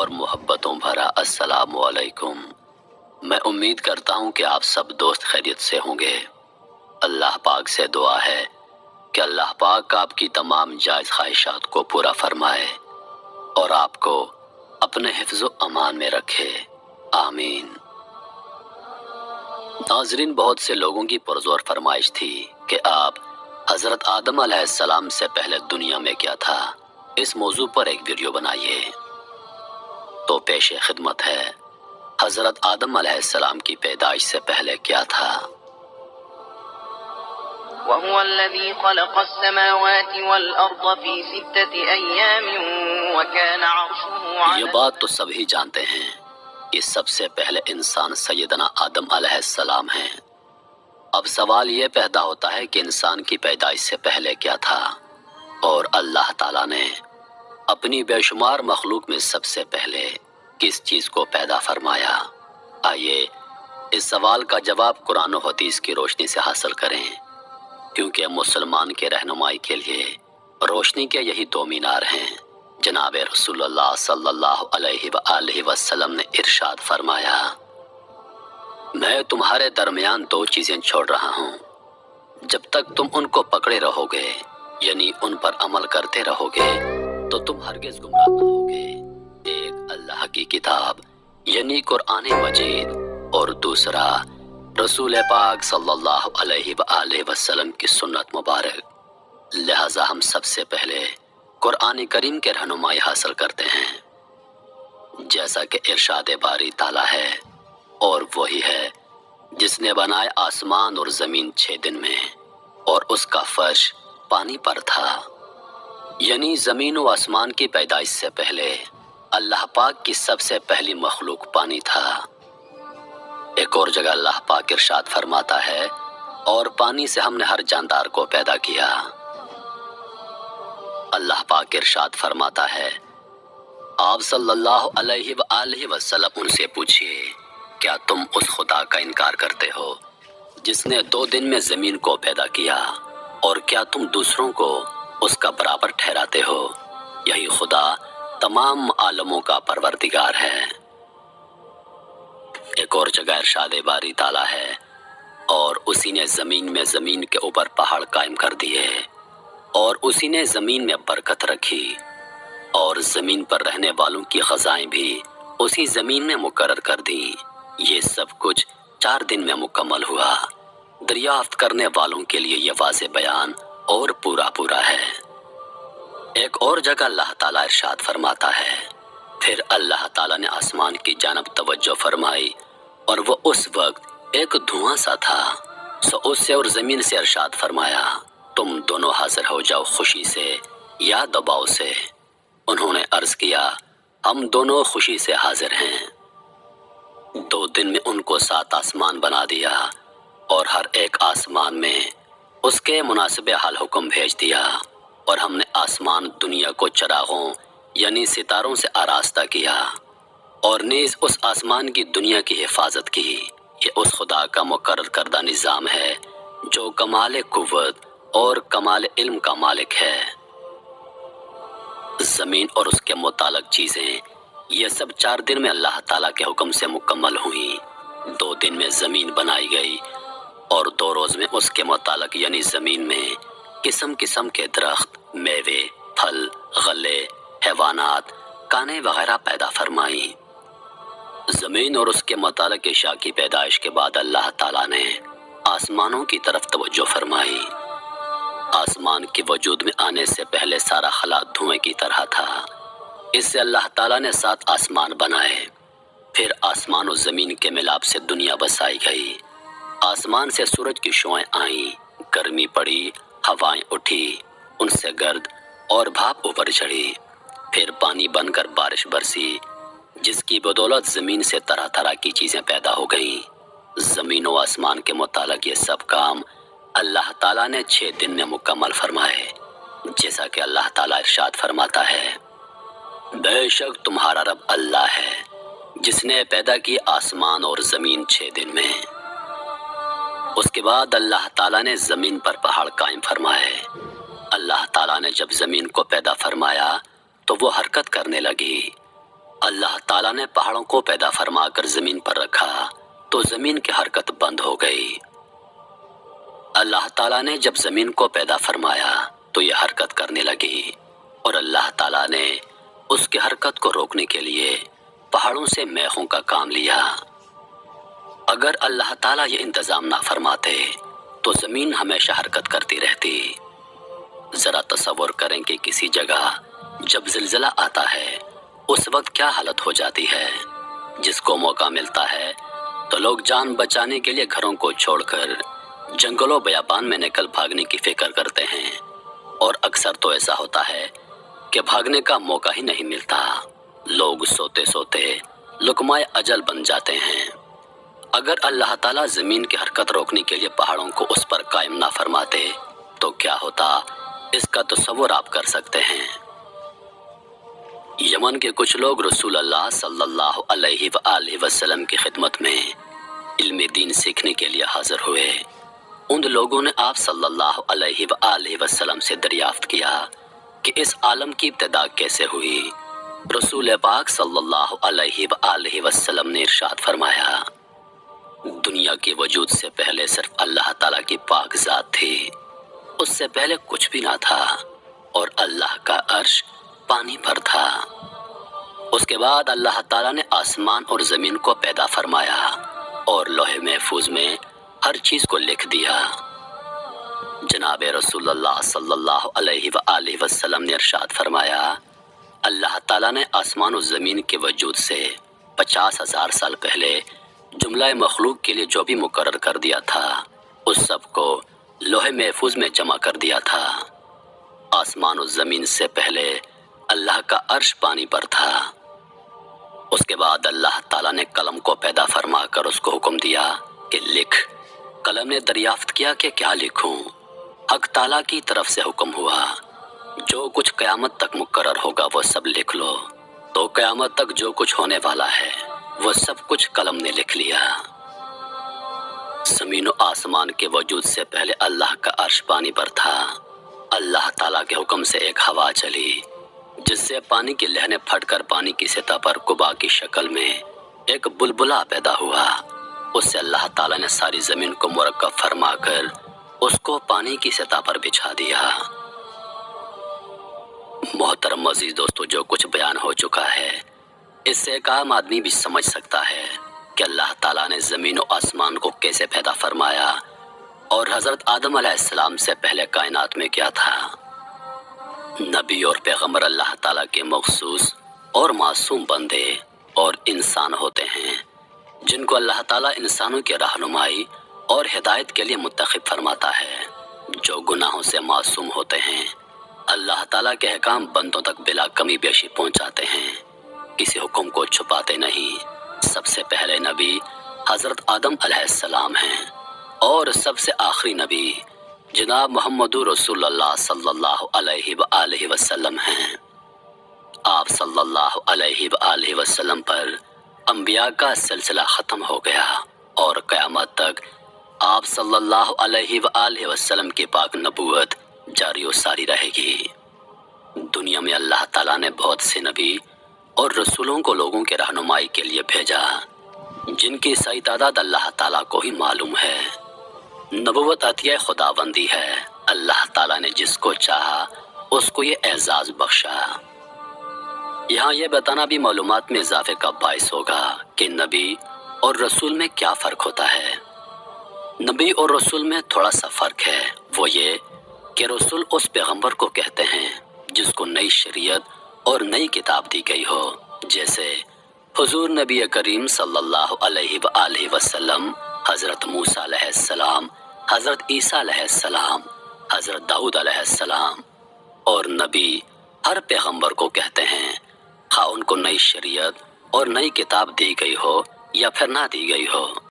اور محبتوں بھرا السلام علیکم۔ میں امید کرتا ہوں کہ آپ سب دوست خیریت سے ہوں گے۔ اللہ پاک سے دعا ہے کہ اللہ پاک آپ کی تمام جائز خواہشات کو پورا فرمائے اور آپ کو اپنے حفظ و امان میں رکھے، آمین۔ ناظرین، بہت سے لوگوں کی پرزور فرمائش تھی کہ آپ حضرت آدم علیہ السلام سے پہلے دنیا میں کیا تھا، اس موضوع پر ایک ویڈیو بنائیے۔ تو پیش خدمت ہے حضرت آدم علیہ السلام کی پیدائش سے پہلے کیا تھا۔ وهو الذي خلق السماوات والأرض في 6 أيام وكان عرشه على یہ بات تو سبھی جانتے ہیں کہ سب سے پہلے انسان سیدنا آدم علیہ السلام ہیں۔ اب سوال یہ پیدا ہوتا ہے کہ انسان کی پیدائش سے پہلے کیا تھا، اور اللہ تعالیٰ نے اپنی بے شمار مخلوق میں سب سے پہلے کس چیز کو پیدا فرمایا۔ آئیے اس سوال کا جواب قرآن و حدیث کی روشنی سے حاصل کریں، کیونکہ مسلمان کے رہنمائی کے لیے روشنی کے یہی دو مینار ہیں۔ جناب رسول اللہ صلی اللہ علیہ وآلہ وسلم نے ارشاد فرمایا، میں تمہارے درمیان دو چیزیں چھوڑ رہا ہوں، جب تک تم ان کو پکڑے رہو گے، یعنی ان پر عمل کرتے رہو گے، تو تم ہرگز گمراہ نہ ہوگے۔ ایک اللہ کی کتاب یعنی قرآن مجید، اور دوسرا رسول پاک صلی اللہ علیہ وآلہ وسلم کی سنت مبارک۔ لہٰذا ہم سب سے پہلے قرآن کریم کے رہنمائی حاصل کرتے ہیں، جیسا کہ ارشاد باری تعالیٰ ہے، اور وہی ہے جس نے بنائے آسمان اور زمین 6 دن میں، اور اس کا فرش پانی پر تھا۔ یعنی زمین و آسمان کی پیدائش سے پہلے اللہ پاک کی سب سے پہلی مخلوق پانی تھا۔ ایک اور جگہ اللہ پاک ارشاد فرماتا ہے، اور پانی سے ہم نے ہر جاندار کو پیدا کیا۔ اللہ پاک ارشاد فرماتا ہے، آپ صلی اللہ علیہ وآلہ وسلم ان سے پوچھئے، کیا تم اس خدا کا انکار کرتے ہو جس نے 2 دن میں زمین کو پیدا کیا، اور کیا تم دوسروں کو اس کا برابر ٹھہراتے ہو؟ یہی خدا تمام عالموں کا پروردگار ہے۔ ایک اور جگہ ارشاد باری تعالیٰ ہے، اور اسی نے زمین میں زمین کے اوپر پہاڑ قائم کر دیے، اور اسی نے زمین میں برکت رکھی، اور زمین پر رہنے والوں کی غذائیں بھی اسی زمین میں مقرر کر دیں۔ یہ سب کچھ 4 دن میں مکمل ہوا۔ دریافت کرنے والوں کے لیے یہ واضح بیان اور پورا ہے۔ ایک اور جگہ اللہ تعالیٰ ارشاد فرماتا ہے، پھر اللہ تعالیٰ نے آسمان کی جانب توجہ فرمائی، اور وہ اس وقت ایک دھواں سا تھا، سو اس سے اور زمین سے ارشاد فرمایا، تم دونوں حاضر ہو جاؤ خوشی سے یا دباؤ سے۔ انہوں نے عرض کیا، ہم دونوں خوشی سے حاضر ہیں۔ 2 دن میں ان کو 7 آسمان بنا دیا، اور ہر ایک آسمان میں اس کے مناسب حال حکم بھیج دیا، اور ہم نے آسمان دنیا کو چراغوں یعنی ستاروں سے آراستہ کیا، اور نیز اس آسمان کی دنیا کی حفاظت کی۔ یہ اس خدا کا مقرر کردہ نظام ہے جو کمال قوت اور کمال علم کا مالک ہے۔ زمین اور اس کے متعلق چیزیں یہ سب 4 دن میں اللہ تعالیٰ کے حکم سے مکمل ہوئیں۔ 2 دن میں زمین بنائی گئی، اور 2 روز میں اس کے متعلق یعنی زمین میں قسم قسم کے درخت، میوے، پھل، غلے، حیوانات، کانیں وغیرہ پیدا فرمائیں۔ زمین اور اس کے متعلق اشیاء کی پیدائش کے بعد اللہ تعالیٰ نے آسمانوں کی طرف توجہ فرمائی۔ آسمان کے وجود میں آنے سے پہلے سارا خلا دھوئیں کی طرح تھا۔ اس سے اللہ تعالیٰ نے 7 آسمان بنائے۔ پھر آسمان و زمین کے ملاپ سے دنیا بسائی گئی۔ آسمان سے سورج کی شعائیں آئیں، گرمی پڑی، ہوائیں اٹھی، ان سے گرد اور بھاپ اوپر چڑھی۔ پھر پانی بن کر بارش برسی، جس کی بدولت زمین سے طرح طرح کی چیزیں پیدا ہو گئیں۔ زمین و آسمان کے متعلق یہ سب کام اللہ تعالیٰ نے 6 دن میں مکمل فرمائے، جیسا کہ اللہ تعالیٰ ارشاد فرماتا ہے، بے شک تمہارا رب اللہ ہے جس نے پیدا کی آسمان اور زمین 6 دن میں۔ اس کے بعد اللہ تعالیٰ نے زمین پر پہاڑ قائم فرمائے۔ اللہ تعالیٰ نے جب زمین کو پیدا فرمایا تو وہ حرکت کرنے لگی۔ اللہ تعالیٰ نے پہاڑوں کو پیدا فرما کر زمین پر رکھا تو زمین کی حرکت بند ہو گئی۔ اللہ تعالیٰ نے جب زمین کو پیدا فرمایا تو یہ حرکت کرنے لگی، اور اللہ تعالیٰ نے اس کی حرکت کو روکنے کے لیے پہاڑوں سے میخوں کا کام لیا۔ اگر اللہ تعالیٰ یہ انتظام نہ فرماتے تو زمین ہمیشہ حرکت کرتی رہتی۔ ذرا تصور کریں کہ کسی جگہ جب زلزلہ آتا ہے اس وقت کیا حالت ہو جاتی ہے۔ جس کو موقع ملتا ہے تو لوگ جان بچانے کے لیے گھروں کو چھوڑ کر جنگلوں بیابان میں نکل بھاگنے کی فکر کرتے ہیں، اور اکثر تو ایسا ہوتا ہے کہ بھاگنے کا موقع ہی نہیں ملتا۔ لوگ سوتے سوتے لقمۂ اجل بن جاتے ہیں۔ اگر اللہ تعالیٰ زمین کی حرکت روکنے کے لیے پہاڑوں کو اس پر قائم نہ فرماتے تو کیا ہوتا، اس کا تصور آپ کر سکتے ہیں۔ یمن کے کچھ لوگ رسول اللہ صلی اللہ علیہ وآلہ وسلم کی خدمت میں علم دین سیکھنے کے لیے حاضر ہوئے۔ ان لوگوں نے آپ صلی اللہ علیہ وآلہ وسلم سے دریافت کیا کہ اس عالم کی ابتدا کیسے ہوئی۔ رسول پاک صلی اللہ علیہ وآلہ وسلم نے ارشاد فرمایا، دنیا کے وجود سے پہلے صرف اللہ تعالیٰ کی پاک ذات تھی، اس سے پہلے کچھ بھی نہ تھا، اور اللہ کا عرش پانی پر تھا۔ اس کے بعد اللہ تعالیٰ نے آسمان اور زمین کو پیدا فرمایا اور لوح محفوظ میں ہر چیز کو لکھ دیا۔ جناب رسول اللہ صلی اللہ علیہ وآلہ وسلم نے ارشاد فرمایا، اللہ تعالیٰ نے آسمان و زمین کے وجود سے 50,000 سال پہلے جملہ مخلوق کے لیے جو بھی مقرر کر دیا تھا اس سب کو لوح محفوظ میں جمع کر دیا تھا۔ آسمان و زمین سے پہلے اللہ کا عرش پانی پر تھا۔ اس کے بعد اللہ تعالیٰ نے قلم کو پیدا فرما کر اس کو حکم دیا کہ لکھ۔ قلم نے دریافت کیا کہ کیا لکھوں؟ حق تعالیٰ کی طرف سے حکم ہوا، جو کچھ قیامت تک مقرر ہوگا وہ سب لکھ لو۔ تو قیامت تک جو کچھ ہونے والا ہے وہ سب کچھ قلم نے لکھ لیا۔ زمین و آسمان کے وجود سے پہلے اللہ کا عرش پانی پر تھا۔ اللہ تعالیٰ کے حکم سے ایک ہوا چلی جس سے پانی کی لہریں پھٹ کر پانی کی سطح پر قبا کی شکل میں ایک بلبلا پیدا ہوا۔ اس سے اللہ تعالیٰ نے ساری زمین کو مرکب فرما کر اس کو پانی کی سطح پر بچھا دیا۔ محترم عزیز دوستو، جو کچھ بیان ہو چکا ہے اس سے ایک عام آدمی بھی سمجھ سکتا ہے کہ اللہ تعالیٰ نے زمین و آسمان کو کیسے پیدا فرمایا، اور حضرت آدم علیہ السلام سے پہلے کائنات میں کیا تھا۔ نبی اور پیغمبر اللہ تعالیٰ کے مخصوص اور معصوم بندے اور انسان ہوتے ہیں جن کو اللہ تعالیٰ انسانوں کی رہنمائی اور ہدایت کے لیے منتخب فرماتا ہے۔ جو گناہوں سے معصوم ہوتے ہیں، اللہ تعالیٰ کے احکام بندوں تک بلا کمی بیشی پہنچاتے ہیں، کسی حکم کو چھپاتے نہیں۔ سب سے پہلے نبی حضرت آدم علیہ السلام ہیں، اور سب سے آخری نبی جناب محمد رسول اللہ صلی اللہ علیہ وآلہ وسلم ہیں۔ آپ صلی اللہ علیہ وآلہ وسلم پر انبیاء کا سلسلہ ختم ہو گیا، اور قیامت تک آپ صلی اللہ علیہ وآلہ وسلم کی پاک نبوت جاری و ساری رہے گی۔ دنیا میں اللہ تعالیٰ نے بہت سے نبی اور رسولوں کو لوگوں کے رہنمائی کے لیے بھیجا، جن کی صحیح تعداد اللہ تعالیٰ کو ہی معلوم ہے۔ نبوت عطیہ خداوندی ہے، اللہ تعالیٰ نے جس کو چاہا اس کو یہ اعزاز بخشا۔ یہاں یہ بتانا بھی معلومات میں اضافے کا باعث ہوگا کہ نبی اور رسول میں کیا فرق ہوتا ہے۔ نبی اور رسول میں تھوڑا سا فرق ہے، وہ یہ کہ رسول اس پیغمبر کو کہتے ہیں جس کو نئی شریعت اور نئی کتاب دی گئی ہو، جیسے حضور نبی کریم صلی اللہ علیہ وآلہ وسلم، حضرت موسیٰ علیہ السلام، حضرت عیسیٰ علیہ السلام، حضرت داؤد علیہ السلام۔ اور نبی ہر پیغمبر کو کہتے ہیں، خواہ ان کو نئی شریعت اور نئی کتاب دی گئی ہو یا پھر نہ دی گئی ہو۔